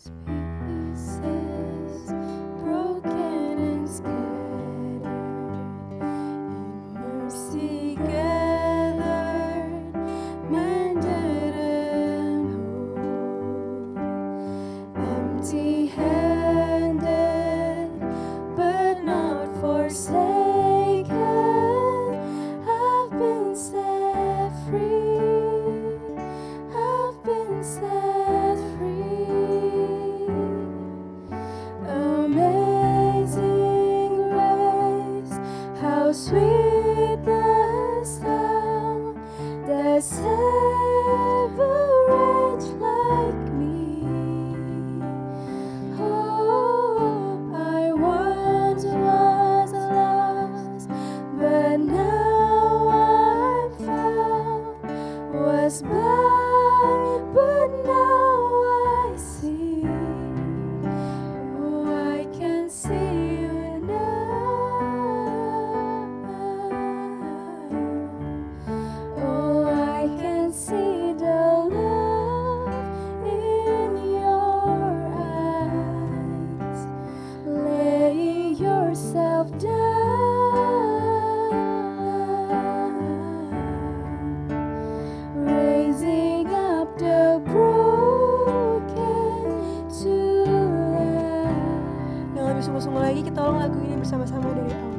pieces, broken and scattered, in mercy gathered, mended and whole, empty-handed, but not forsaken. I've been set free. I've been set free. Amazing grace, how sweet the sound that saved a wretch like me. Oh, I once was lost, but now I'm found. Was blind, but now I see. Oh, I can see you now. Oh, I can see the love in your eyes. Laying yourself down, raising up the broken to life. Dengan lebih sungguh-sungguh lagi, kita ulang lagu ini bersama-sama dari awal.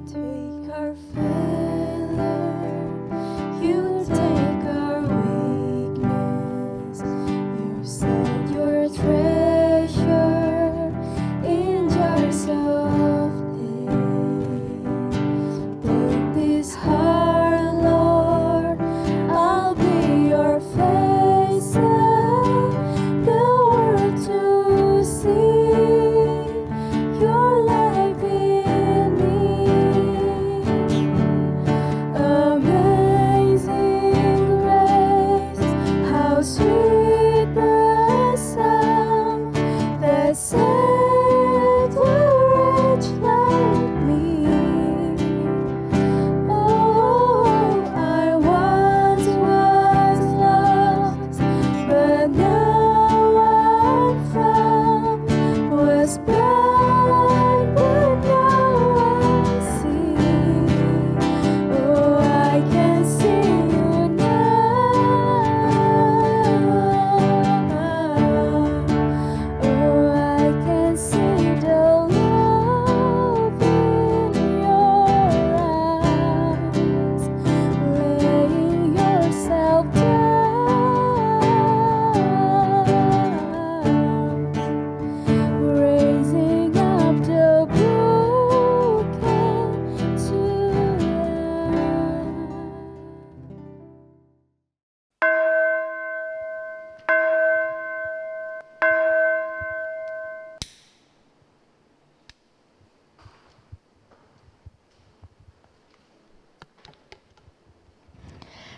Take our failure, you take our weakness. You set your treasure in jars of clay. Take this heart, Lord, I'll be your face, the world to see your life in me. Amazing grace, how sweet the sound that saved a wretch like me. Oh, I once was lost, but now I'm found. Was blind, but now I see. Oh, I can see you now. Oh, I can see the love in your eyes. Laying yourself down, raising up the broken to life.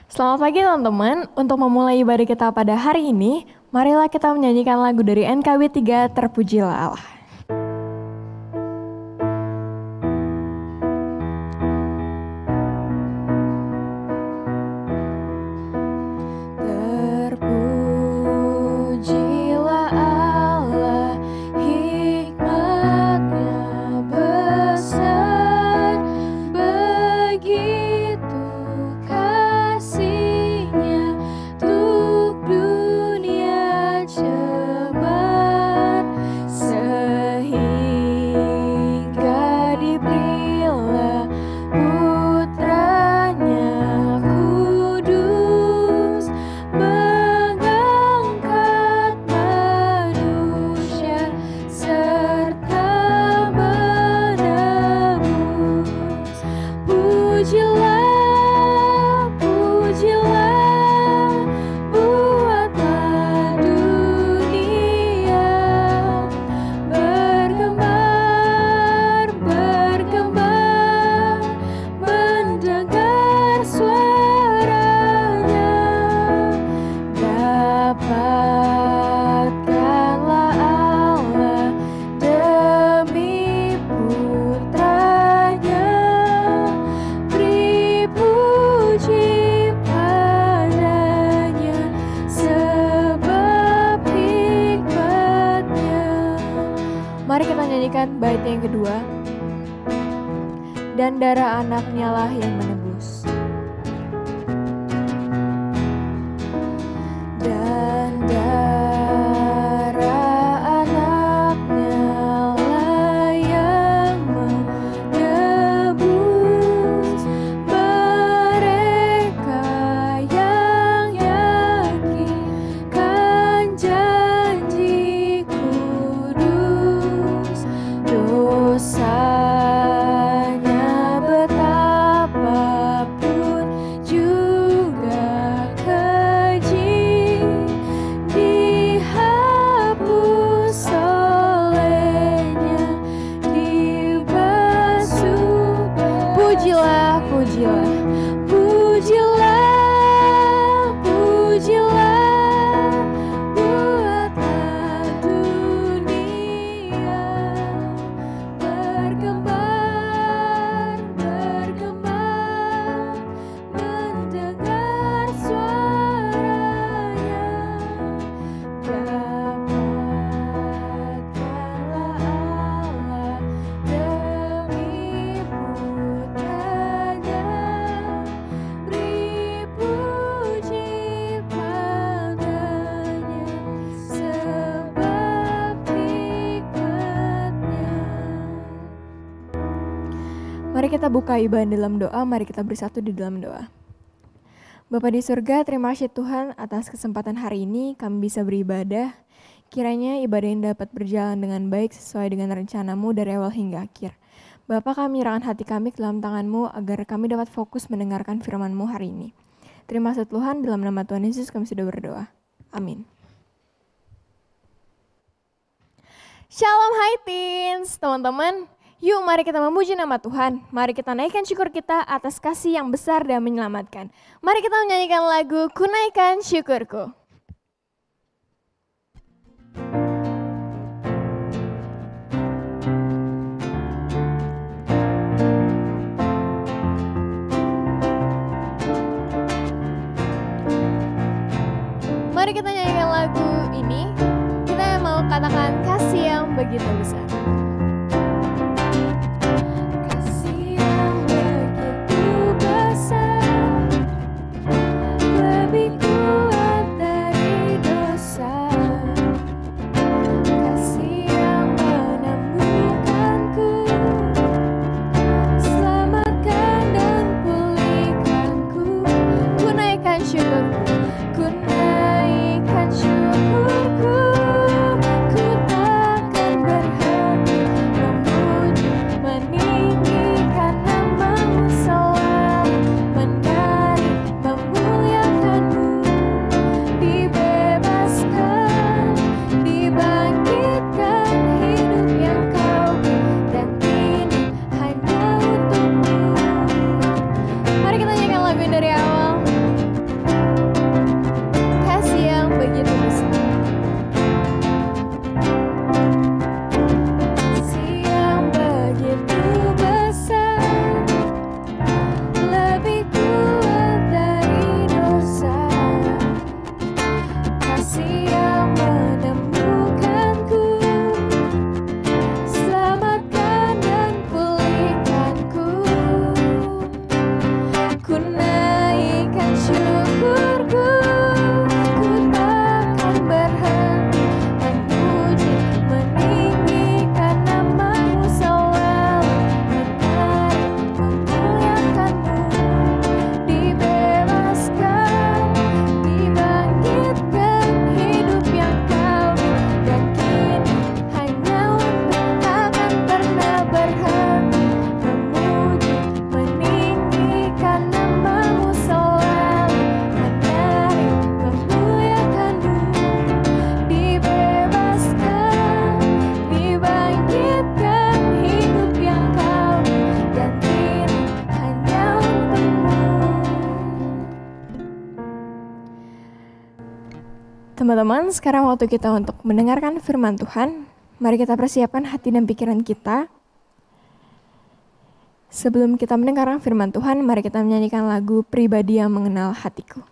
Selamat pagi teman-teman, untuk memulai ibadah kita pada hari ini, marilah kita menyanyikan lagu dari NKB 3, Terpujilah Allah. Terpujilah Allah, hikmat-Nya besar, begitu kasih-Nya untuk dunia cemar. Mari kita nyanyikan bait yang kedua. Dan darah anaknya lah yang menebus. Dan darah anaknya lah yang menebus mereka yang yakin kan janji kudus. Dosanya betapapun juga keji, dihapus olehnya, dibasuh. Pujilah, pujilah, pujilah, pujilah, buatlah dunia berkembang, berkembang, mendengar suaranya. Dapatkanlah Allah demi putranya, beri puji padanya sebab hikmatnya. Mari kita buka ibadah dalam doa, mari kita bersatu di dalam doa. Bapa di surga, terima kasih Tuhan atas kesempatan hari ini kami bisa beribadah. Kiranya ibadah ini dapat berjalan dengan baik sesuai dengan rencana-Mu dari awal hingga akhir. Bapa, kami menyerahkan hati kami ke dalam tangan-Mu agar kami dapat fokus mendengarkan firman-Mu hari ini. Terima kasih Tuhan, dalam nama Tuhan Yesus kami sudah berdoa. Amin. Shalom hai teens, teman-teman. Yuk mari kita memuji nama Tuhan. Mari kita naikkan syukur kita atas kasih yang besar dan menyelamatkan. Mari kita menyanyikan lagu Ku Naikkan Syukurku. Mari kita nyanyikan lagu ini. Kita mau katakan kasih yang begitu besar. Kasih yang begitu besar, lebih kuat dari dosa. Kasih yang menemukanku, selamatkan dan pulihkanku. Ku naikkan syukurku, ku naikkan syukurku. Ku takkan berhenti memuji, meninggikan nama-Mu selalu, menari, memuliakan-Mu. Dibebaskan, dibangkitkan hidup yang Kau beri, dan kini hanya untuk-Mu. Mari kita nyanyikan lagu ini dari awal. Kasih yang begitu besar. Kasih yang begitu besar, lebih kuat dari dosa. Kasih yang menemukanku, selamatkan dan pulihkanku. Ku naikkan syukurku, ku takkan berhenti memuji, meninggikan nama-Mu selalu, menari, memuliakan-Mu. Dibebaskan, dibangkitkan hidup yang Kau beri, dan kini hanya untuk takkan pernah berhenti memuji, meninggikan nama-Mu selalu, menari, memuliakan-Mu. Dibebaskan, dibangkitkan hidup yang Kau beri, dan kini hanya untuk-Mu. Teman-teman, sekarang waktu kita untuk mendengarkan firman Tuhan. Mari kita persiapkan hati dan pikiran kita. Sebelum kita mendengarkan firman Tuhan, mari kita menyanyikan lagu Pribadi yang Mengenal Hatiku.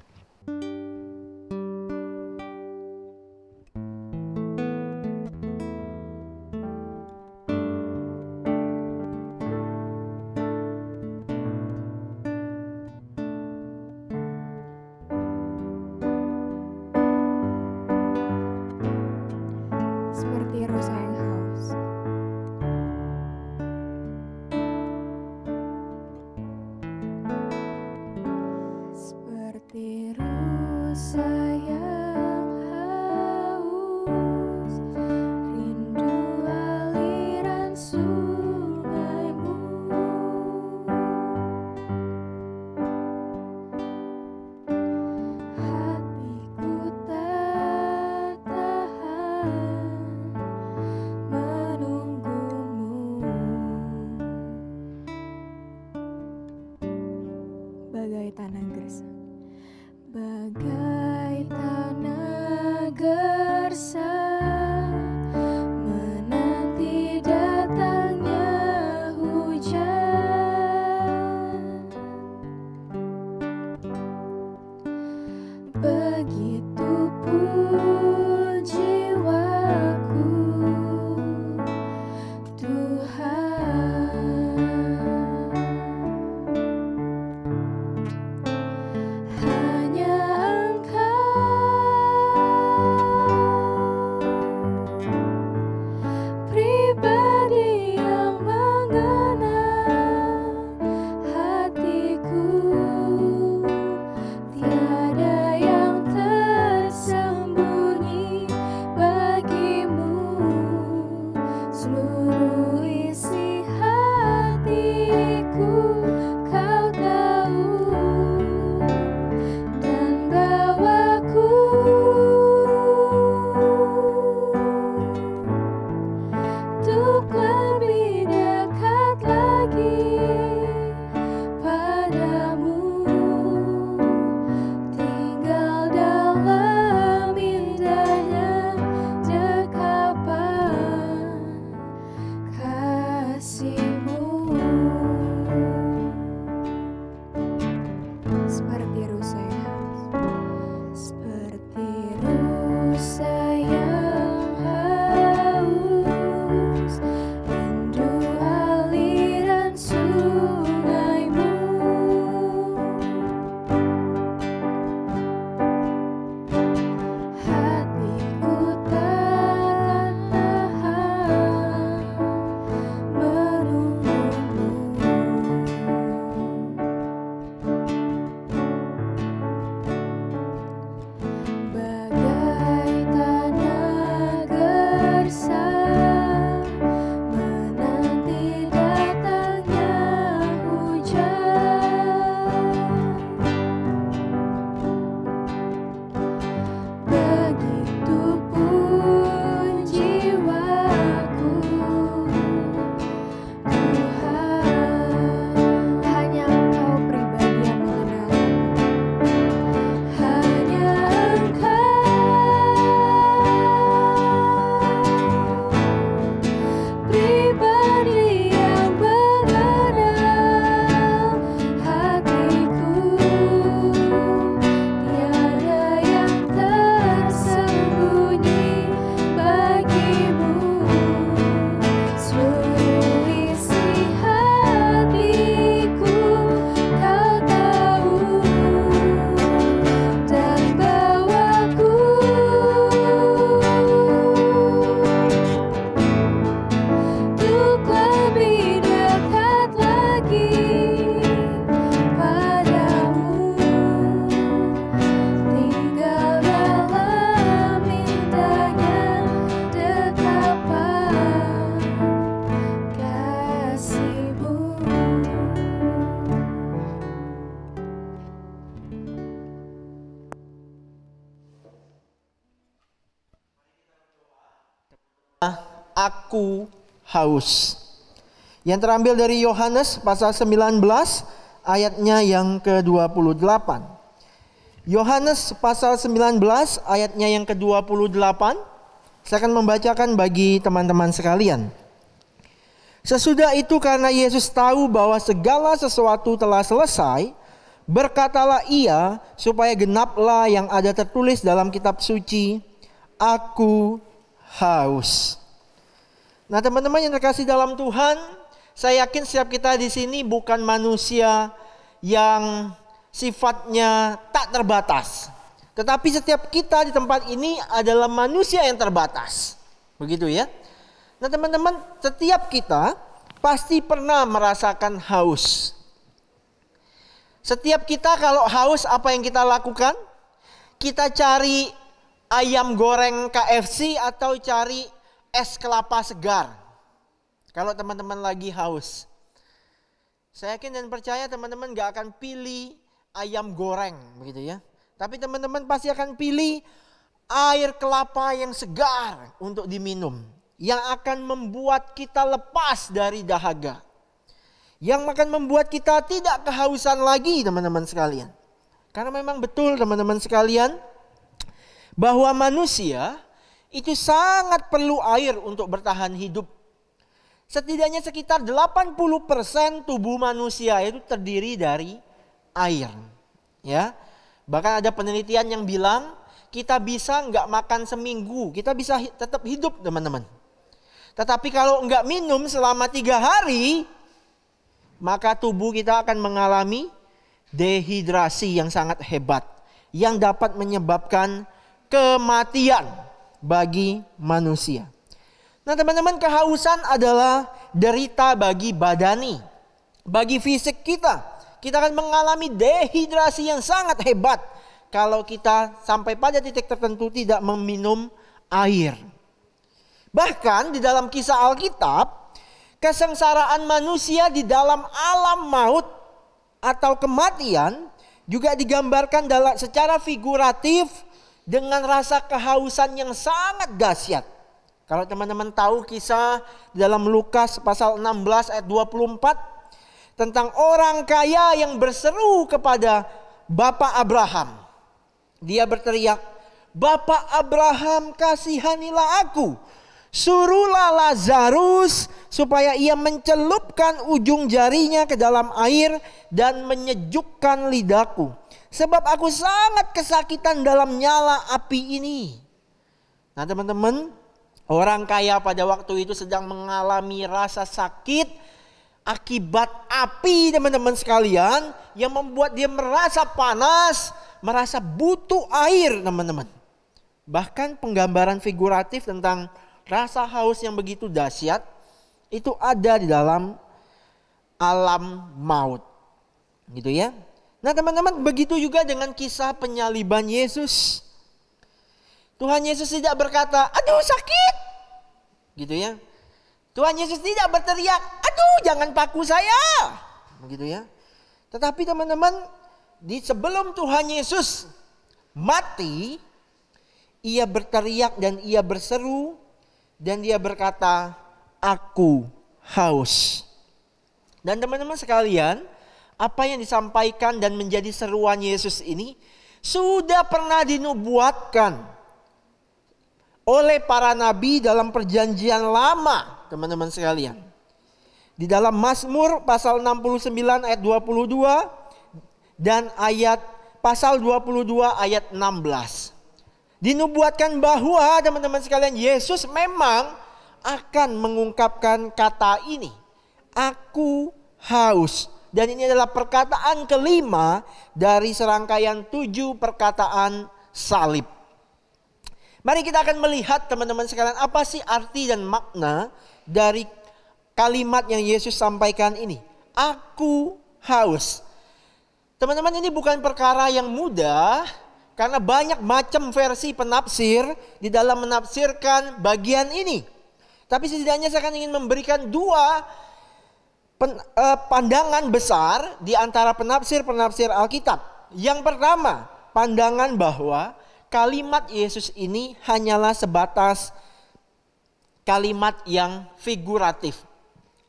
Aku haus. Yang terambil dari Yohanes pasal 19 ayatnya yang ke-28. Yohanes pasal 19 ayatnya yang ke-28. Saya akan membacakan bagi teman-teman sekalian. Sesudah itu karena Yesus tahu bahwa segala sesuatu telah selesai, berkatalah ia supaya genaplah yang ada tertulis dalam kitab suci, Aku haus. Nah teman-teman yang terkasih dalam Tuhan, saya yakin setiap kita di sini bukan manusia yang sifatnya tak terbatas. Tetapi setiap kita di tempat ini adalah manusia yang terbatas. Begitu ya. Nah teman-teman, setiap kita pasti pernah merasakan haus. Setiap kita kalau haus, apa yang kita lakukan? Kita cari ayam goreng KFC atau cari es kelapa segar. Kalau teman-teman lagi haus. Saya yakin dan percaya teman-teman gak akan pilih ayam goreng, begitu ya. Tapi teman-teman pasti akan pilih air kelapa yang segar untuk diminum. Yang akan membuat kita lepas dari dahaga. Yang akan membuat kita tidak kehausan lagi teman-teman sekalian. Karena memang betul teman-teman sekalian, bahwa manusia itu sangat perlu air untuk bertahan hidup. Setidaknya sekitar 80% tubuh manusia itu terdiri dari air. Ya, bahkan ada penelitian yang bilang kita bisa nggak makan seminggu, kita bisa tetap hidup teman-teman. Tetapi kalau nggak minum selama 3 hari, maka tubuh kita akan mengalami dehidrasi yang sangat hebat. Yang dapat menyebabkan kematian bagi manusia. Nah teman-teman, kehausan adalah derita bagi badani. Bagi fisik kita. Kita akan mengalami dehidrasi yang sangat hebat. Kalau kita sampai pada titik tertentu tidak meminum air. Bahkan di dalam kisah Alkitab, kesengsaraan manusia di dalam alam maut atau kematian juga digambarkan secara figuratif dengan rasa kehausan yang sangat dahsyat. Kalau teman-teman tahu kisah dalam Lukas pasal 16 ayat 24 tentang orang kaya yang berseru kepada Bapak Abraham. Dia berteriak, "Bapak Abraham, kasihanilah aku. Suruhlah Lazarus supaya ia mencelupkan ujung jarinya ke dalam air dan menyejukkan lidahku. Sebab aku sangat kesakitan dalam nyala api ini." Nah teman-teman, orang kaya pada waktu itu sedang mengalami rasa sakit akibat api teman-teman sekalian. Yang membuat dia merasa panas, merasa butuh air teman-teman. Bahkan penggambaran figuratif tentang rasa haus yang begitu dahsyat itu ada di dalam alam maut. Gitu ya. Nah teman-teman, begitu juga dengan kisah penyaliban Yesus. Tuhan Yesus tidak berkata, "Aduh sakit." Gitu ya. Tuhan Yesus tidak berteriak, "Aduh jangan paku saya." Begitu ya. Tetapi teman-teman, sebelum Tuhan Yesus mati, ia berteriak dan ia berseru. Dan dia berkata, "Aku haus." Dan teman-teman sekalian, apa yang disampaikan dan menjadi seruan Yesus ini sudah pernah dinubuatkan oleh para nabi dalam perjanjian lama, teman-teman sekalian. Di dalam Mazmur pasal 69 ayat 22 dan pasal 22 ayat 16. Dinubuatkan bahwa teman-teman sekalian, Yesus memang akan mengungkapkan kata ini, "Aku haus." Dan ini adalah perkataan kelima dari serangkaian 7 perkataan salib. Mari kita akan melihat teman-teman sekalian, apa sih arti dan makna dari kalimat yang Yesus sampaikan ini. Aku haus. Teman-teman, ini bukan perkara yang mudah. Karena banyak macam versi penafsir di dalam menafsirkan bagian ini. Tapi setidaknya saya akan ingin memberikan 2 pandangan besar di antara penafsir-penafsir Alkitab. Yang pertama, pandangan bahwa kalimat Yesus ini hanyalah sebatas kalimat yang figuratif.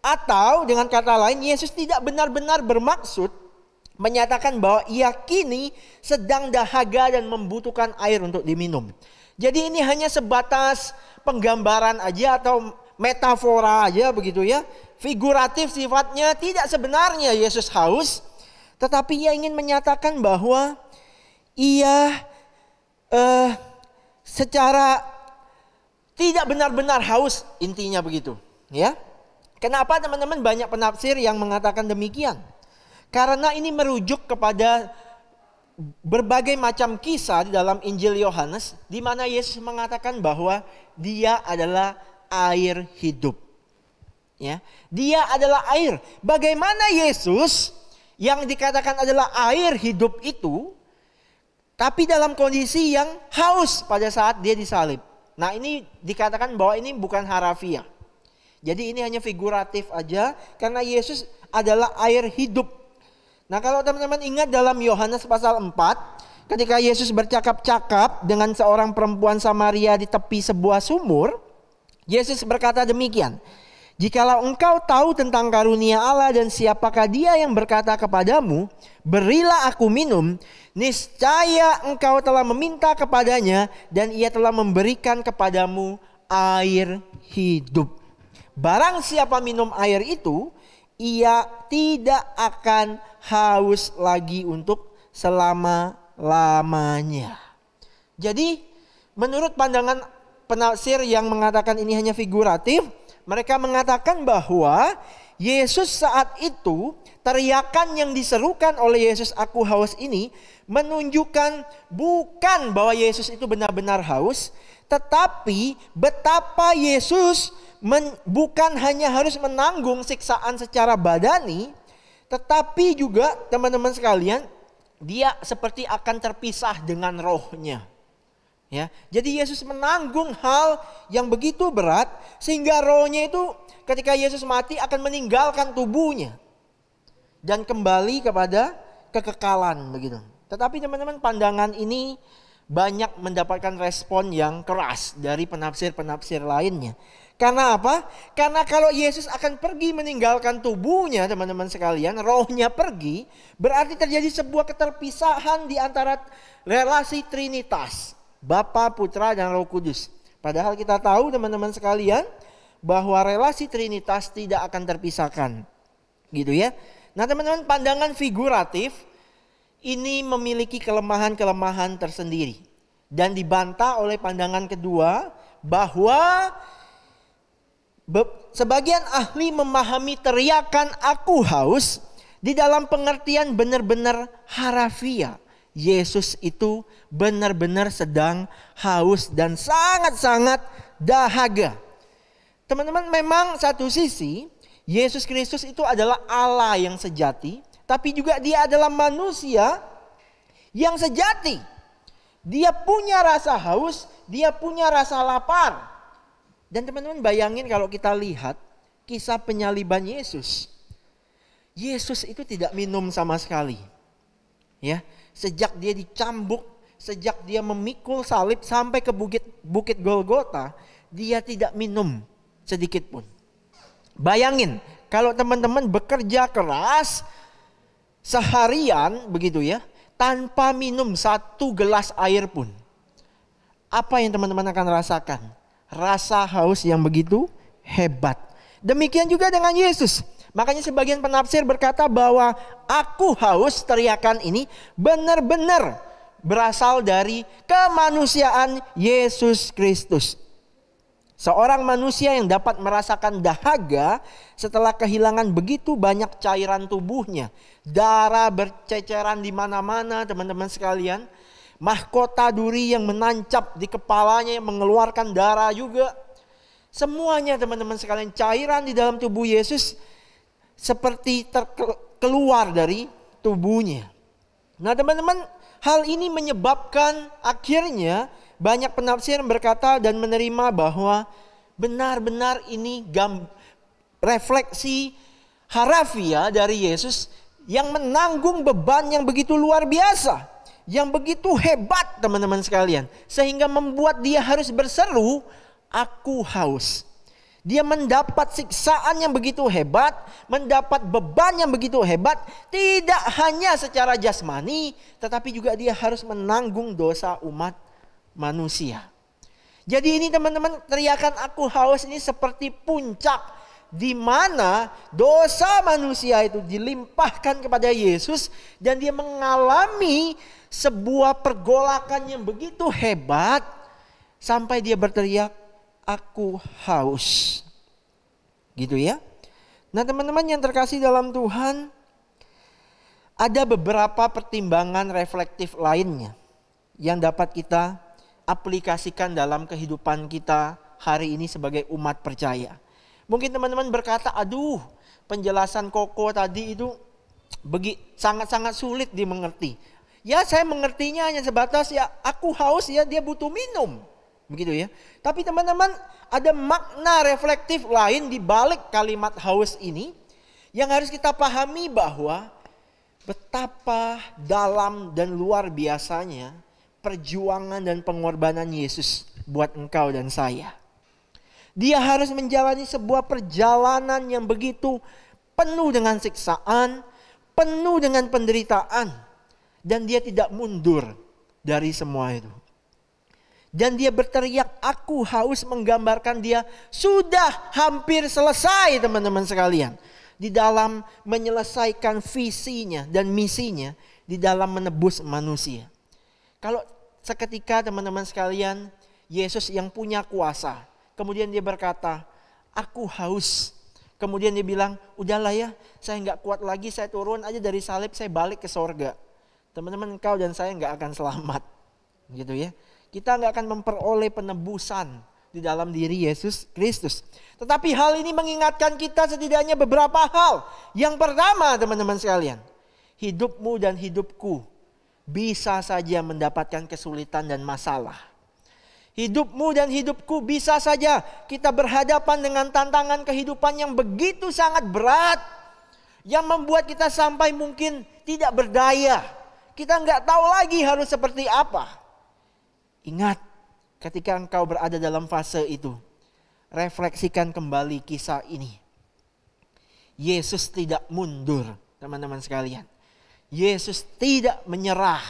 Atau dengan kata lain, Yesus tidak benar-benar bermaksud menyatakan bahwa ia kini sedang dahaga dan membutuhkan air untuk diminum. Jadi ini hanya sebatas penggambaran aja atau metafora aja begitu ya. Figuratif sifatnya, tidak sebenarnya Yesus haus. Tetapi ia ingin menyatakan bahwa ia secara tidak benar-benar haus, intinya begitu, ya. Kenapa teman-teman banyak penafsir yang mengatakan demikian? Karena ini merujuk kepada berbagai macam kisah di dalam Injil Yohanes di mana Yesus mengatakan bahwa dia adalah air hidup. Ya, dia adalah air. Bagaimana Yesus yang dikatakan adalah air hidup itu tapi dalam kondisi yang haus pada saat dia disalib. Nah, ini dikatakan bahwa ini bukan harafiah. Jadi ini hanya figuratif aja karena Yesus adalah air hidup. Nah, kalau teman-teman ingat dalam Yohanes pasal 4, ketika Yesus bercakap-cakap dengan seorang perempuan Samaria di tepi sebuah sumur, Yesus berkata demikian, "Jikalau engkau tahu tentang karunia Allah dan siapakah dia yang berkata kepadamu, berilah aku minum, niscaya engkau telah meminta kepadanya dan ia telah memberikan kepadamu air hidup. Barang siapa minum air itu, ia tidak akan haus lagi untuk selama-lamanya." Jadi menurut pandangan penafsir yang mengatakan ini hanya figuratif, mereka mengatakan bahwa Yesus saat itu, teriakan yang diserukan oleh Yesus, "Aku haus" ini menunjukkan bukan bahwa Yesus itu benar-benar haus, tetapi betapa Yesus bukan hanya harus menanggung siksaan secara badani, tetapi juga teman-teman sekalian, dia seperti akan terpisah dengan rohnya. Ya, jadi Yesus menanggung hal yang begitu berat sehingga rohnya itu ketika Yesus mati akan meninggalkan tubuhnya dan kembali kepada kekekalan begitu. Tetapi teman-teman, pandangan ini banyak mendapatkan respon yang keras dari penafsir-penafsir lainnya. Karena apa? Karena kalau Yesus akan pergi meninggalkan tubuhnya, teman-teman sekalian, rohnya pergi, berarti terjadi sebuah keterpisahan di antara relasi Trinitas, Bapa, Putra, dan Roh Kudus. Padahal kita tahu teman-teman sekalian bahwa relasi Trinitas tidak akan terpisahkan. Gitu ya. Nah teman-teman, pandangan figuratif ini memiliki kelemahan-kelemahan tersendiri. Dan dibantah oleh pandangan kedua bahwa sebagian ahli memahami teriakan "aku haus" di dalam pengertian benar-benar harafiah. Yesus itu benar-benar sedang haus dan sangat-sangat dahaga. Teman-teman, memang satu sisi Yesus Kristus itu adalah Allah yang sejati, tapi juga dia adalah manusia yang sejati. Dia punya rasa haus, dia punya rasa lapar. Dan teman-teman bayangin kalau kita lihat kisah penyaliban Yesus. Yesus itu tidak minum sama sekali. Ya, sejak dia dicambuk, sejak dia memikul salib sampai ke bukit Golgota, dia tidak minum sedikit pun. Bayangin kalau teman-teman bekerja keras seharian begitu ya, tanpa minum satu gelas air pun. Apa yang teman-teman akan rasakan? Rasa haus yang begitu hebat. Demikian juga dengan Yesus. Makanya sebagian penafsir berkata bahwa "aku haus" teriakan ini benar-benar berasal dari kemanusiaan Yesus Kristus. Seorang manusia yang dapat merasakan dahaga setelah kehilangan begitu banyak cairan tubuhnya. Darah berceceran di mana-mana teman-teman sekalian. Mahkota duri yang menancap di kepalanya yang mengeluarkan darah juga. Semuanya teman-teman sekalian, cairan di dalam tubuh Yesus seperti keluar dari tubuhnya. Nah teman-teman, hal ini menyebabkan akhirnya banyak penafsir berkata dan menerima bahwa benar-benar ini refleksi harafiah dari Yesus yang menanggung beban yang begitu luar biasa, yang begitu hebat teman-teman sekalian, sehingga membuat dia harus berseru "aku haus". Dia mendapat siksaan yang begitu hebat, mendapat beban yang begitu hebat, tidak hanya secara jasmani, tetapi juga dia harus menanggung dosa umat manusia. Jadi ini teman-teman, teriakan aku haus ini seperti puncak di mana dosa manusia itu dilimpahkan kepada Yesus dan dia mengalami sebuah pergolakan yang begitu hebat sampai dia berteriak, aku haus. Gitu ya. Nah teman-teman yang terkasih dalam Tuhan, ada beberapa pertimbangan reflektif lainnya yang dapat kita aplikasikan dalam kehidupan kita hari ini sebagai umat percaya. Mungkin teman-teman berkata, aduh penjelasan Koko tadi itu sangat-sangat sulit dimengerti. Ya saya mengertinya hanya sebatas ya aku haus ya dia butuh minum. Begitu ya. Tapi teman-teman ada makna reflektif lain di balik kalimat haus ini yang harus kita pahami bahwa betapa dalam dan luar biasanya perjuangan dan pengorbanan Yesus buat engkau dan saya. Dia harus menjalani sebuah perjalanan yang begitu penuh dengan siksaan, penuh dengan penderitaan. Dan dia tidak mundur dari semua itu. Dan dia berteriak, aku haus, menggambarkan dia sudah hampir selesai teman-teman sekalian. Di dalam menyelesaikan visinya dan misinya di dalam menebus manusia. Kalau seketika teman-teman sekalian, Yesus yang punya kuasa. Kemudian dia berkata, aku haus. Kemudian dia bilang, udahlah ya, saya nggak kuat lagi, saya turun aja dari salib, saya balik ke sorga. Teman-teman, engkau dan saya nggak akan selamat. Gitu ya. Kita nggak akan memperoleh penebusan di dalam diri Yesus Kristus. Tetapi hal ini mengingatkan kita setidaknya beberapa hal. Yang pertama teman-teman sekalian, hidupmu dan hidupku bisa saja mendapatkan kesulitan dan masalah. Hidupmu dan hidupku bisa saja kita berhadapan dengan tantangan kehidupan yang begitu sangat berat. Yang membuat kita sampai mungkin tidak berdaya. Kita nggak tahu lagi harus seperti apa. Ingat, ketika engkau berada dalam fase itu, refleksikan kembali kisah ini. Yesus tidak mundur, teman-teman sekalian. Yesus tidak menyerah.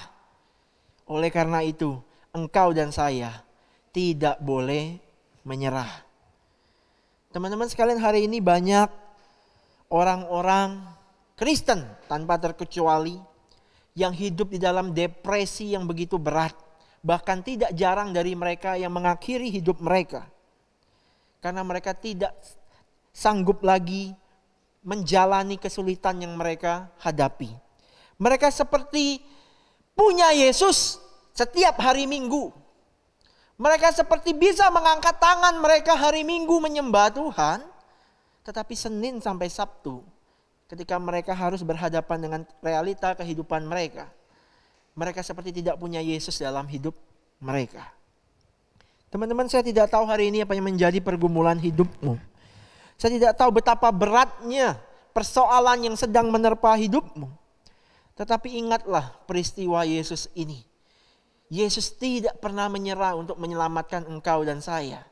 Oleh karena itu, engkau dan saya tidak boleh menyerah. Teman-teman sekalian, hari ini banyak orang-orang Kristen tanpa terkecuali yang hidup di dalam depresi yang begitu berat. Bahkan tidak jarang dari mereka yang mengakhiri hidup mereka. Karena mereka tidak sanggup lagi menjalani kesulitan yang mereka hadapi. Mereka seperti punya Yesus setiap hari Minggu. Mereka seperti bisa mengangkat tangan mereka hari Minggu menyembah Tuhan. Tetapi Senin sampai Sabtu, ketika mereka harus berhadapan dengan realita kehidupan mereka, mereka seperti tidak punya Yesus dalam hidup mereka. Teman-teman, saya tidak tahu hari ini apa yang menjadi pergumulan hidupmu. Saya tidak tahu betapa beratnya persoalan yang sedang menerpa hidupmu. Tetapi ingatlah peristiwa Yesus ini. Yesus tidak pernah menyerah untuk menyelamatkan engkau dan saya.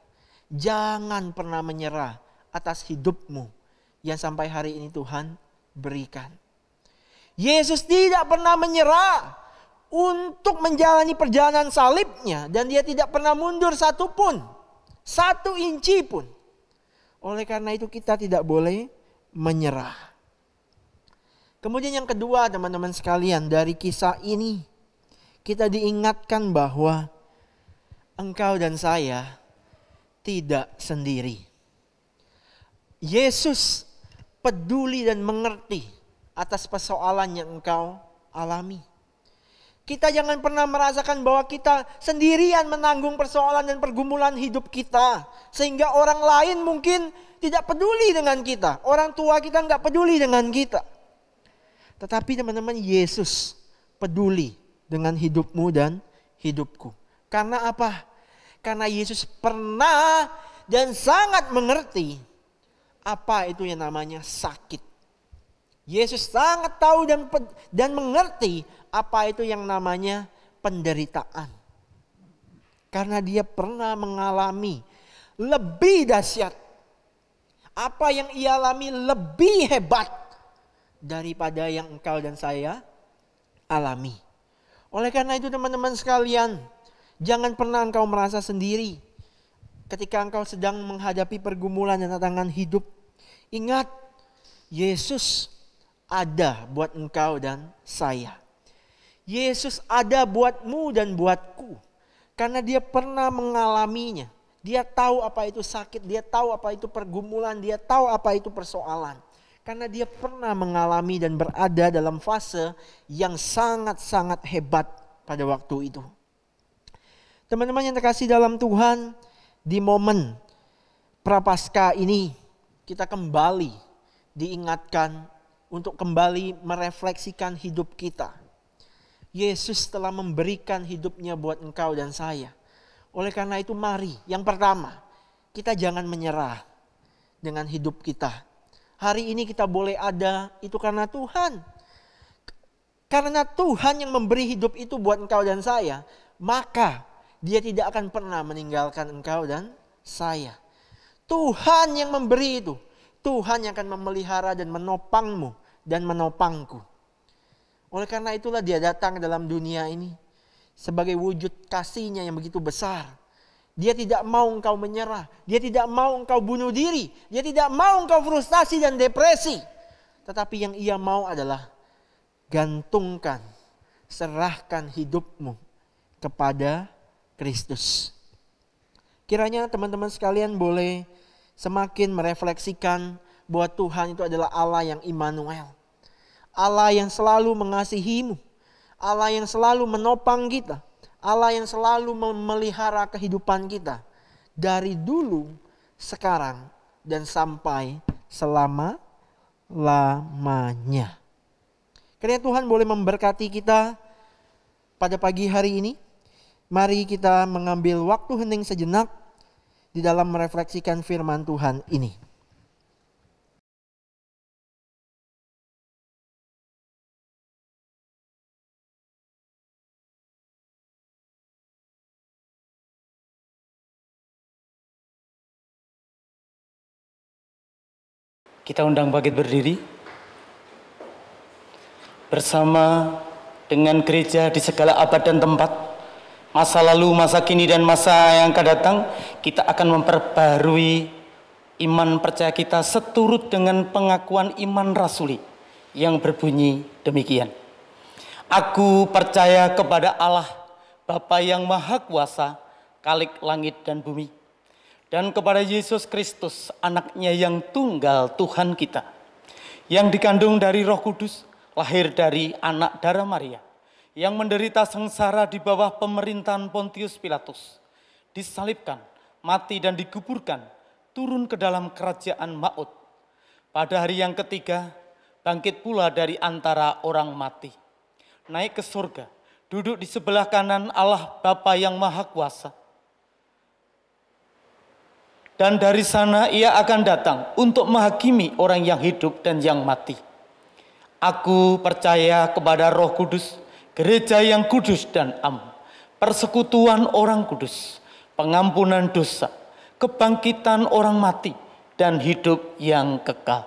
Jangan pernah menyerah atas hidupmu yang sampai hari ini Tuhan berikan. Yesus tidak pernah menyerah untuk menjalani perjalanan salibnya. Dan dia tidak pernah mundur satupun. 1 inci pun. Oleh karena itu kita tidak boleh menyerah. Kemudian yang kedua teman-teman sekalian, dari kisah ini kita diingatkan bahwa engkau dan saya tidak sendiri. Yesus peduli dan mengerti atas persoalan yang engkau alami. Kita jangan pernah merasakan bahwa kita sendirian menanggung persoalan dan pergumulan hidup kita. Sehingga orang lain mungkin tidak peduli dengan kita. Orang tua kita nggak peduli dengan kita. Tetapi teman-teman, Yesus peduli dengan hidupmu dan hidupku. Karena apa? Karena Yesus pernah dan sangat mengerti apa itu yang namanya sakit. Yesus sangat tahu dan mengerti apa itu yang namanya penderitaan. Karena dia pernah mengalami lebih dahsyat Apa yang ia alami lebih hebat daripada yang engkau dan saya alami. Oleh karena itu teman-teman sekalian, jangan pernah engkau merasa sendiri ketika engkau sedang menghadapi pergumulan dan tantangan hidup. Ingat, Yesus ada buat engkau dan saya. Yesus ada buatmu dan buatku. Karena dia pernah mengalaminya. Dia tahu apa itu sakit, dia tahu apa itu pergumulan, dia tahu apa itu persoalan. Karena dia pernah mengalami dan berada dalam fase yang sangat-sangat hebat pada waktu itu. Teman-teman yang terkasih dalam Tuhan, di momen Prapaskah ini kita kembali diingatkan untuk kembali merefleksikan hidup kita. Yesus telah memberikan hidupnya buat engkau dan saya. Oleh karena itu mari, yang pertama, kita jangan menyerah dengan hidup kita. Hari ini kita boleh ada, itu karena Tuhan. Karena Tuhan yang memberi hidup itu buat engkau dan saya, maka Dia tidak akan pernah meninggalkan engkau dan saya. Tuhan yang memberi itu. Tuhan yang akan memelihara dan menopangmu dan menopangku. Oleh karena itulah Dia datang ke dalam dunia ini sebagai wujud kasih-Nya yang begitu besar. Dia tidak mau engkau menyerah. Dia tidak mau engkau bunuh diri. Dia tidak mau engkau frustasi dan depresi. Tetapi yang Ia mau adalah gantungkan, serahkan hidupmu kepada Kristus. Kiranya teman-teman sekalian boleh semakin merefleksikan bahwa Tuhan itu adalah Allah yang Immanuel. Allah yang selalu mengasihimu. Allah yang selalu menopang kita. Allah yang selalu memelihara kehidupan kita. Dari dulu, sekarang, dan sampai selama-lamanya. Kiranya Tuhan boleh memberkati kita pada pagi hari ini. Mari kita mengambil waktu hening sejenak di dalam merefleksikan firman Tuhan ini. Kita undang bangkit berdiri bersama dengan gereja di segala abad dan tempat, masa lalu, masa kini, dan masa yang akan datang. Kita akan memperbarui iman percaya kita seturut dengan pengakuan iman rasuli yang berbunyi demikian. Aku percaya kepada Allah, Bapa yang Maha Kuasa, Khalik langit dan bumi, dan kepada Yesus Kristus, anaknya yang tunggal Tuhan kita, yang dikandung dari Roh Kudus, lahir dari anak darah Maria, yang menderita sengsara di bawah pemerintahan Pontius Pilatus, disalibkan, mati dan dikuburkan, turun ke dalam kerajaan Maut. Pada hari yang ketiga, bangkit pula dari antara orang mati, naik ke surga, duduk di sebelah kanan Allah Bapa yang Maha Kuasa. Dan dari sana Ia akan datang untuk menghakimi orang yang hidup dan yang mati. Aku percaya kepada Roh Kudus, gereja yang kudus dan am, persekutuan orang kudus, pengampunan dosa, kebangkitan orang mati, dan hidup yang kekal.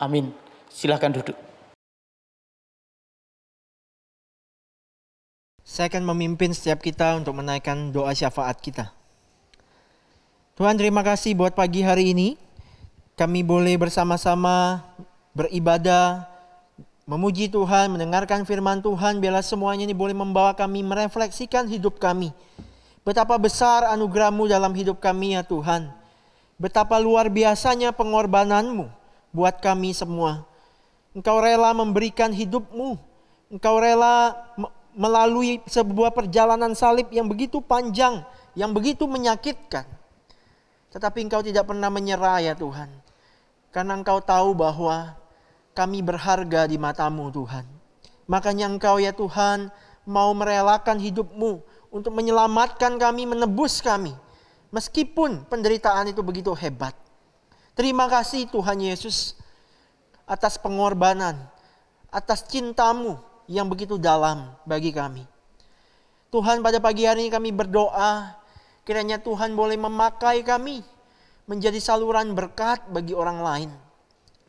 Amin. Silakan duduk. Saya akan memimpin setiap kita untuk menaikkan doa syafaat kita. Tuhan, terima kasih buat pagi hari ini. Kami boleh bersama-sama beribadah, memuji Tuhan, mendengarkan firman Tuhan. Biarlah semuanya ini boleh membawa kami merefleksikan hidup kami. Betapa besar anugerah-Mu dalam hidup kami ya Tuhan. Betapa luar biasanya pengorbanan-Mu buat kami semua. Engkau rela memberikan hidup-Mu. Engkau rela melalui sebuah perjalanan salib yang begitu panjang, yang begitu menyakitkan. Tetapi Engkau tidak pernah menyerah ya Tuhan. Karena Engkau tahu bahwa kami berharga di mata-Mu Tuhan. Makanya Engkau ya Tuhan mau merelakan hidup-Mu untuk menyelamatkan kami, menebus kami. Meskipun penderitaan itu begitu hebat. Terima kasih Tuhan Yesus atas pengorbanan, atas cinta-Mu yang begitu dalam bagi kami. Tuhan, pada pagi hari ini kami berdoa, kiranya Tuhan boleh memakai kami, menjadi saluran berkat bagi orang lain.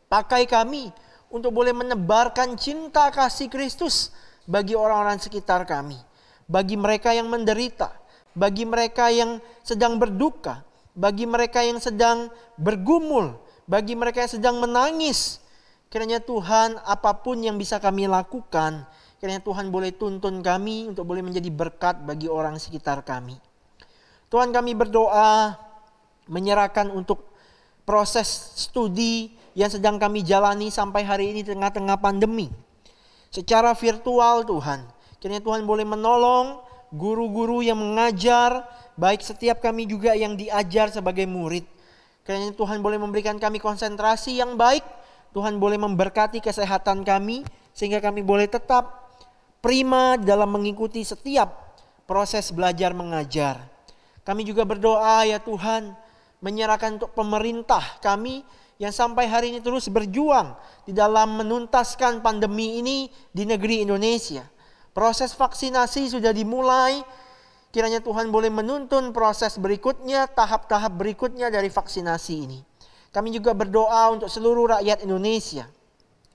Pakai kami untuk boleh menebarkan cinta kasih Kristus bagi orang-orang sekitar kami. Bagi mereka yang menderita, bagi mereka yang sedang berduka, bagi mereka yang sedang bergumul, bagi mereka yang sedang menangis. Kiranya Tuhan, apapun yang bisa kami lakukan, kiranya Tuhan boleh tuntun kami untuk boleh menjadi berkat bagi orang sekitar kami. Tuhan, kami berdoa menyerahkan untuk proses studi yang sedang kami jalani sampai hari ini di tengah-tengah pandemi. Secara virtual Tuhan, kiranya Tuhan boleh menolong guru-guru yang mengajar, baik setiap kami juga yang diajar sebagai murid. Kiranya Tuhan boleh memberikan kami konsentrasi yang baik, Tuhan boleh memberkati kesehatan kami, sehingga kami boleh tetap prima dalam mengikuti setiap proses belajar mengajar. Kami juga berdoa ya Tuhan, menyerahkan untuk pemerintah kami yang sampai hari ini terus berjuang di dalam menuntaskan pandemi ini di negeri Indonesia. Proses vaksinasi sudah dimulai, kiranya Tuhan boleh menuntun proses berikutnya, tahap-tahap berikutnya dari vaksinasi ini. Kami juga berdoa untuk seluruh rakyat Indonesia.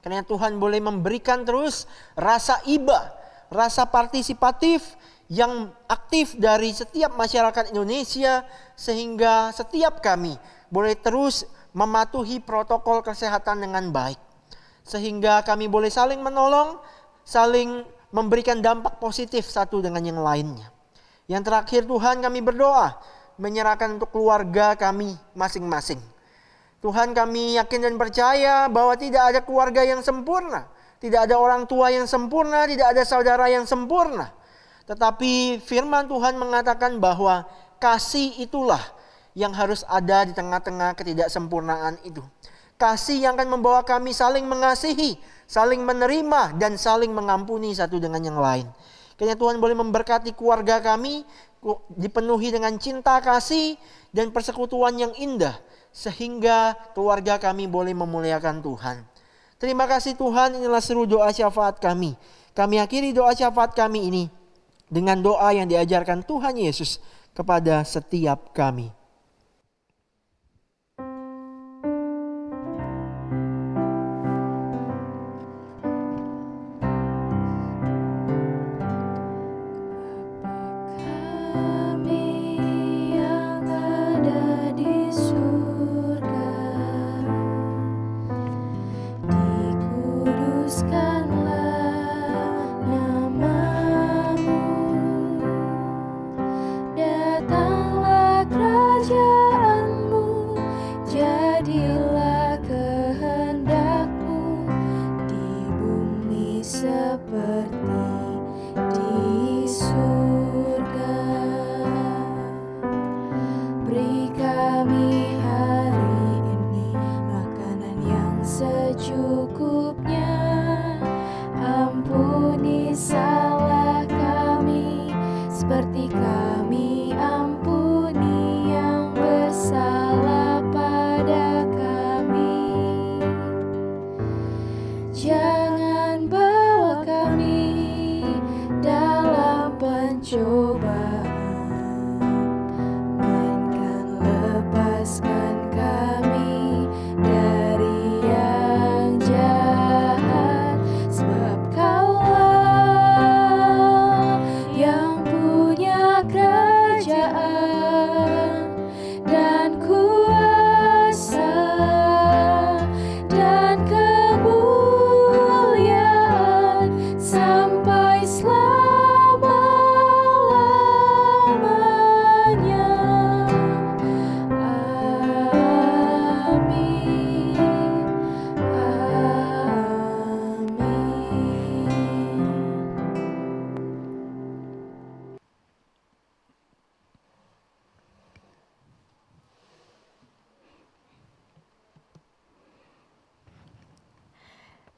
Kiranya Tuhan boleh memberikan terus rasa iba, rasa partisipatif yang aktif dari setiap masyarakat Indonesia, sehingga setiap kami boleh terus mematuhi protokol kesehatan dengan baik. Sehingga kami boleh saling menolong, saling memberikan dampak positif satu dengan yang lainnya. Yang terakhir Tuhan, kami berdoa menyerahkan untuk keluarga kami masing-masing. Tuhan, kami yakin dan percaya bahwa tidak ada keluarga yang sempurna. Tidak ada orang tua yang sempurna, tidak ada saudara yang sempurna. Tetapi firman Tuhan mengatakan bahwa kasih itulah yang harus ada di tengah-tengah ketidaksempurnaan itu. Kasih yang akan membawa kami saling mengasihi, saling menerima, dan saling mengampuni satu dengan yang lain. Kiranya Tuhan boleh memberkati keluarga kami, dipenuhi dengan cinta kasih dan persekutuan yang indah, sehingga keluarga kami boleh memuliakan Tuhan. Terima kasih Tuhan, inilah seru doa syafaat kami. Kami akhiri doa syafaat kami ini dengan doa yang diajarkan Tuhan Yesus kepada setiap kami.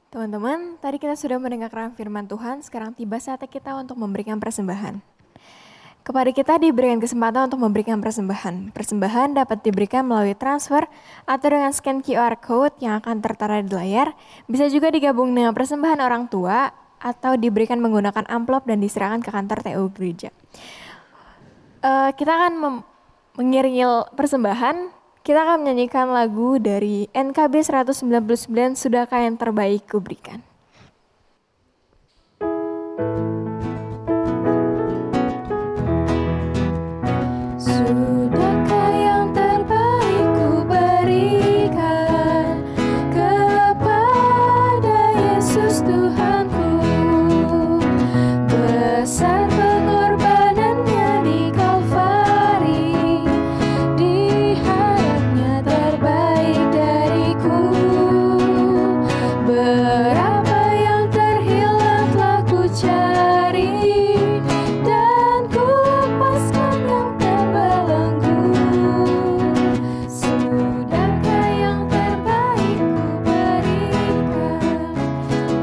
Teman-teman, tadi kita sudah mendengarkan firman Tuhan, sekarang tiba saatnya kita untuk memberikan persembahan. Kepada kita diberikan kesempatan untuk memberikan persembahan. Persembahan dapat diberikan melalui transfer atau dengan scan QR Code yang akan tertera di layar. Bisa juga digabung dengan persembahan orang tua atau diberikan menggunakan amplop dan diserahkan ke kantor TU Gereja. Kita akan mengiringi persembahan. Kita akan menyanyikan lagu dari NKB 199, Sudahkah yang terbaik kuberikan. Sudahkah yang terbaik ku berikan kepada Yesus Tuhanku, besar pengorbanannya di Kalvari, diharapnya terbaik dariku. Berapa yang terhilang telah ku cari, dan ku lepaskan yang terbelenggu. Sudahkah yang terbaik ku berikan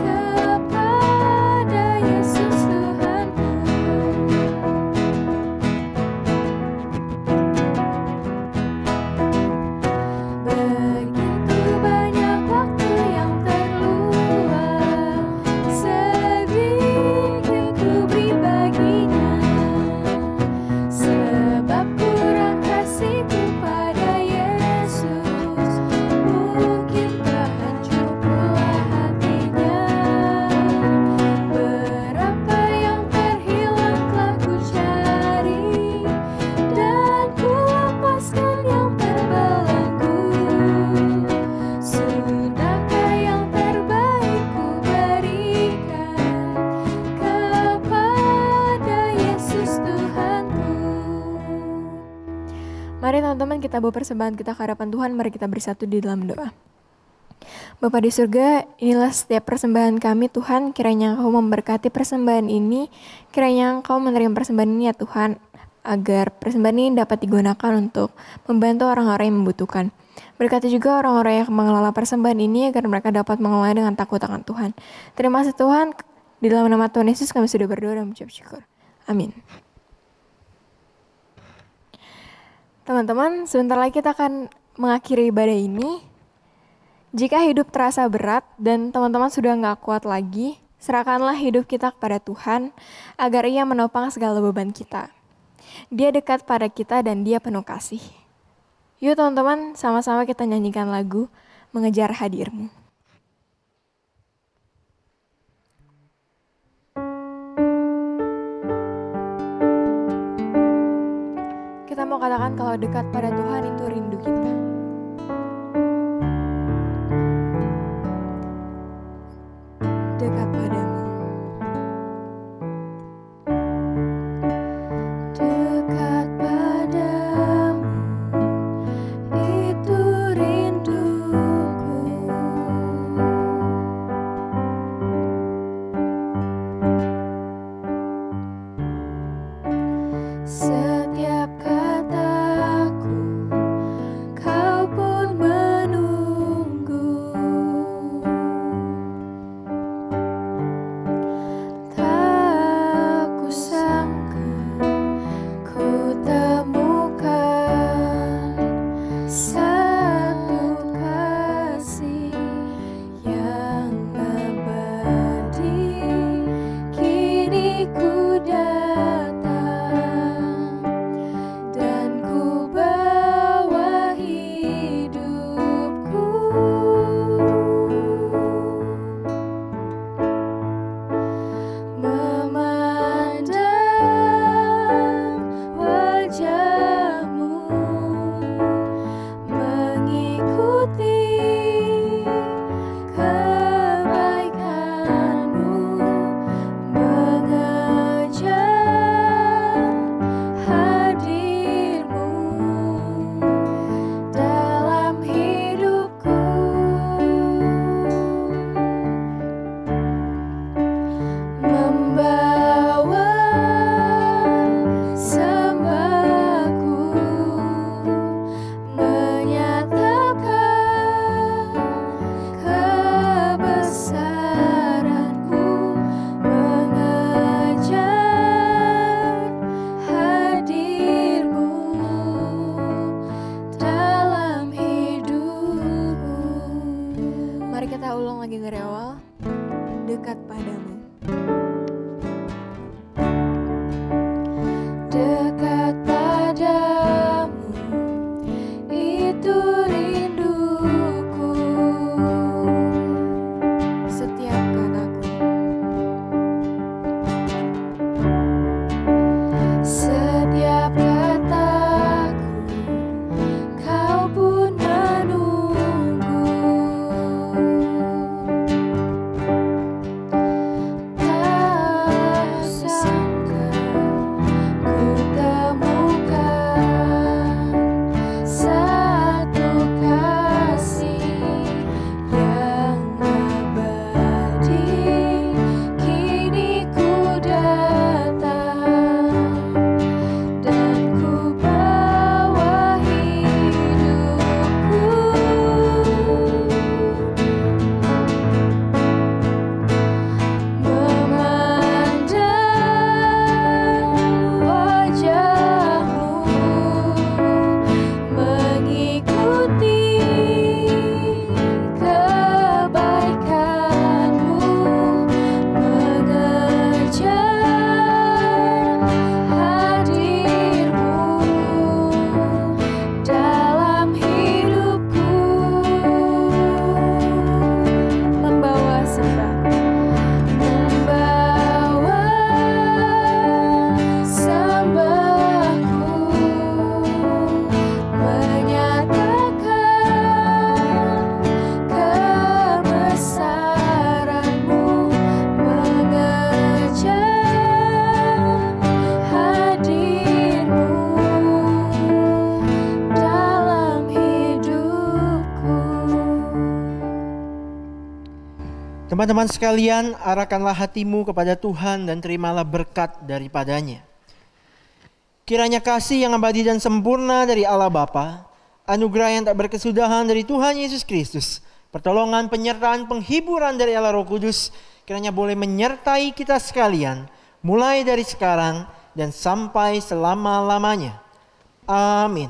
kepada Yesus Tuhanku. Begitu banyak waktu yang terluang, sedikit ku beri baginya. Sebab kurang kasihku pada Yesus, mungkinkah hancur pula hatinya. Berapa yang terhilang telah ku cari, dan ku lepaskan yang terbelenggu. Sudahkah yang terbaik ku berikan kepada Yesus Tuhanku. Mari teman-teman kita bawa persembahan kita ke hadapan Tuhan, mari kita bersatu di dalam doa. Bapa di surga, inilah setiap persembahan kami Tuhan, kiranya Engkau memberkati persembahan ini, kiranya Engkau menerima persembahan ini ya Tuhan, agar persembahan ini dapat digunakan untuk membantu orang-orang yang membutuhkan. Berkati juga orang-orang yang mengelola persembahan ini agar mereka dapat mengelola dengan takut akan Tuhan. Terima kasih Tuhan, di dalam nama Tuhan Yesus kami sudah berdoa dan mengucap syukur. Amin. Teman-teman, sebentar lagi kita akan mengakhiri ibadah ini. Jika hidup terasa berat dan teman-teman sudah nggak kuat lagi, serahkanlah hidup kita kepada Tuhan agar Ia menopang segala beban kita. Dia dekat pada kita dan Dia penuh kasih. Yuk teman-teman, sama-sama kita nyanyikan lagu Mengejar Hadir-Mu. Kita mau katakan kalau dekat pada Tuhan itu rindu kita. Dekat padamu. Dekat padamu, itu rinduku. Setiap kataku, kau pun menunggu. Tak kusangka ku temukan satu kasih yang abadi. Kini ku datang dan ku bawa hidupku. Memandang wajahmu, mengikuti kebaikanmu, mengejar hadirmu dalam hidupku. Membawa sembahku, menyatakan kebesaranku, mengejar hadirmu dalam hidupku. Mari kita ulang lagi dari awal. Dekat padamu. Dekat padamu, itu Teman-teman sekalian, arahkanlah hatimu kepada Tuhan dan terimalah berkat daripadanya. Kiranya kasih yang abadi dan sempurna dari Allah Bapa, anugerah yang tak berkesudahan dari Tuhan Yesus Kristus, pertolongan, penyertaan, penghiburan dari Allah Roh Kudus, kiranya boleh menyertai kita sekalian, mulai dari sekarang dan sampai selama-lamanya. Amin.